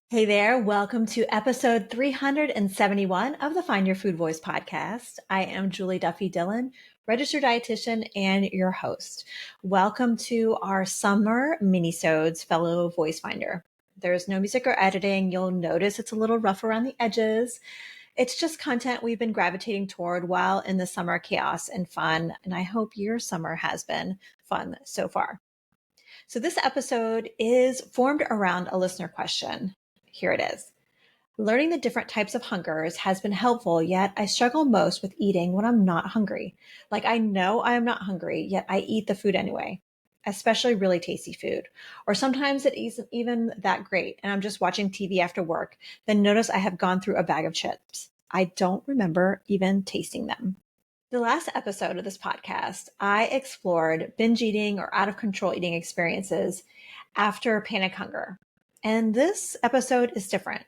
Hey there, welcome to episode 371 of the Find Your Food Voice podcast. I am Julie Duffy Dillon, registered dietitian and your host. Welcome to our summer minisodes, fellow voice finder. There's no music or editing. You'll notice it's a little rough around the edges. It's just content we've been gravitating toward while in the summer chaos and fun, and I hope your summer has been fun so far. So this episode is formed around a listener question. Here it is. Learning the different types of hungers has been helpful, yet I struggle most with eating when I'm not hungry. Like I know I am not hungry, yet I eat the food anyway, especially really tasty food. Or sometimes it isn't even that great and I'm just watching TV after work, then notice I have gone through a bag of chips. I don't remember even tasting them. The last episode of this podcast, I explored binge eating or out of control eating experiences after panic hunger. And this episode is different.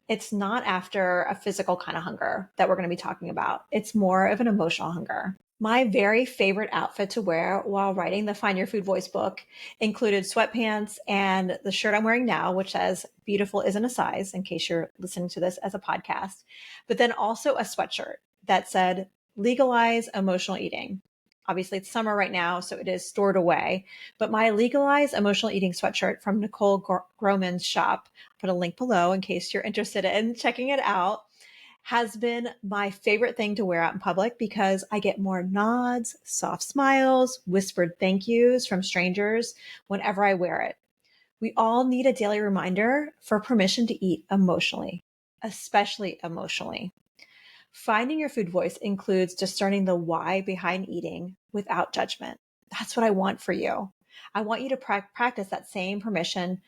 It's not after a physical kind of hunger that we're going to be talking about. It's more of an emotional hunger. My very favorite outfit to wear while writing the Find Your Food Voice book included sweatpants and the shirt I'm wearing now, which says beautiful isn't a size, in case you're listening to this as a podcast, but then also a sweatshirt that said legalize emotional eating. Obviously, it's summer right now, so it is stored away. But my legalized emotional eating sweatshirt from Nicole Groman's shop, I'll put a link below in case you're interested in checking it out, has been my favorite thing to wear out in public because I get more nods, soft smiles, whispered thank yous from strangers whenever I wear it. We all need a daily reminder for permission to eat emotionally, especially emotionally. Finding your food voice includes discerning the why behind eating without judgment. That's what I want for you. I want you to practice that same permission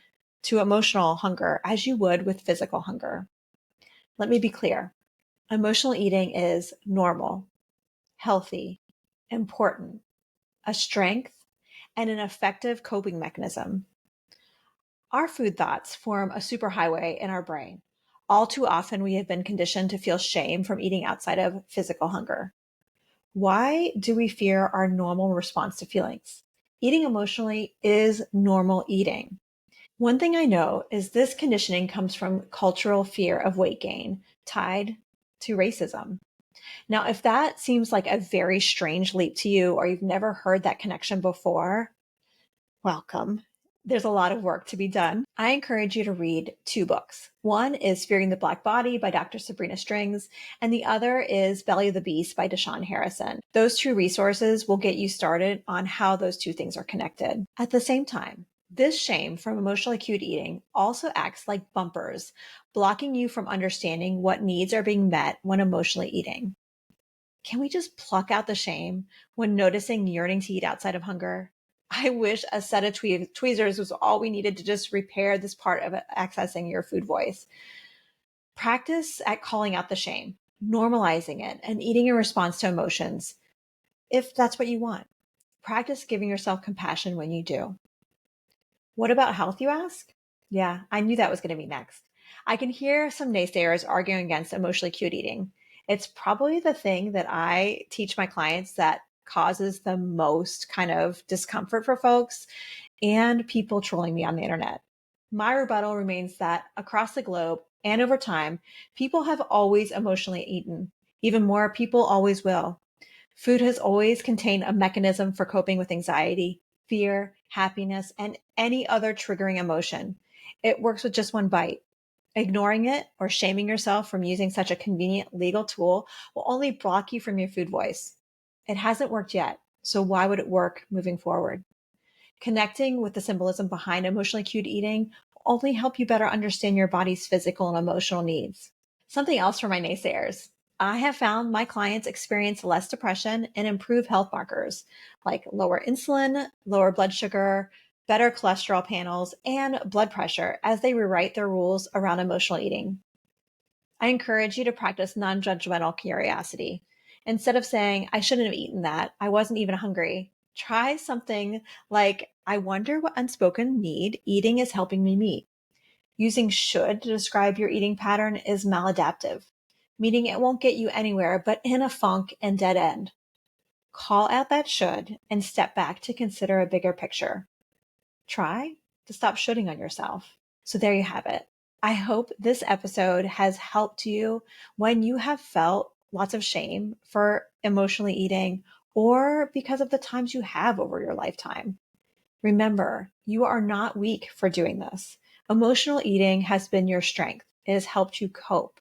to emotional hunger as you would with physical hunger. Let me be clear. Emotional eating is normal, healthy, important, a strength, and an effective coping mechanism. Our food thoughts form a superhighway in our brain. All too often, we have been conditioned to feel shame from eating outside of physical hunger. Why do we fear our normal response to feelings? Eating emotionally is normal eating. One thing I know is this conditioning comes from cultural fear of weight gain tied to racism. Now, if that seems like a very strange leap to you, or you've never heard that connection before, welcome. There's a lot of work to be done. I encourage you to read two books. One is Fearing the Black Body by Dr. Sabrina Strings, and the other is Belly of the Beast by Deshaun Harrison. Those two resources will get you started on how those two things are connected. At the same time, this shame from emotionally acute eating also acts like bumpers, blocking you from understanding what needs are being met when emotionally eating. Can we just pluck out the shame when noticing yearning to eat outside of hunger? I wish a set of tweezers was all we needed to just repair this part of accessing your food voice. Practice at calling out the shame, normalizing it, and eating in response to emotions, if that's what you want. Practice giving yourself compassion when you do. What about health, you ask? Yeah, I knew that was going to be next. I can hear some naysayers arguing against emotionally cute eating. It's probably the thing that I teach my clients that causes the most kind of discomfort for folks and people trolling me on the internet. My rebuttal remains that across the globe and over time, people have always emotionally eaten. Even more, people always will. Food has always contained a mechanism for coping with anxiety, fear, happiness, and any other triggering emotion. It works with just one bite. Ignoring it or shaming yourself from using such a convenient legal tool will only block you from your food voice. It hasn't worked yet, so why would it work moving forward? Connecting with the symbolism behind emotionally acute eating will only help you better understand your body's physical and emotional needs. Something else for my naysayers. I have found my clients experience less depression and improve health markers like lower insulin, lower blood sugar, better cholesterol panels, and blood pressure as they rewrite their rules around emotional eating. I encourage you to practice non-judgmental curiosity. Instead of saying, I shouldn't have eaten that, I wasn't even hungry, try something like, I wonder what unspoken need eating is helping me meet. Using should to describe your eating pattern is maladaptive, meaning it won't get you anywhere but in a funk and dead end. Call out that should and step back to consider a bigger picture. Try to stop shoulding on yourself. So there you have it. I hope this episode has helped you when you have felt lots of shame for emotionally eating or because of the times you have over your lifetime. Remember, you are not weak for doing this. Emotional eating has been your strength. It has helped you cope.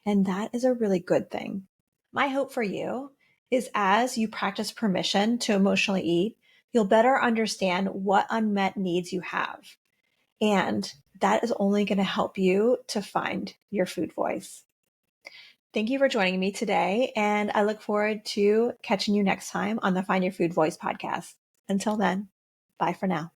And that is a really good thing. My hope for you is as you practice permission to emotionally eat, you'll better understand what unmet needs you have. And that is only going to help you to find your food voice. Thank you for joining me today. And I look forward to catching you next time on the Find Your Food Voice podcast. Until then, bye for now.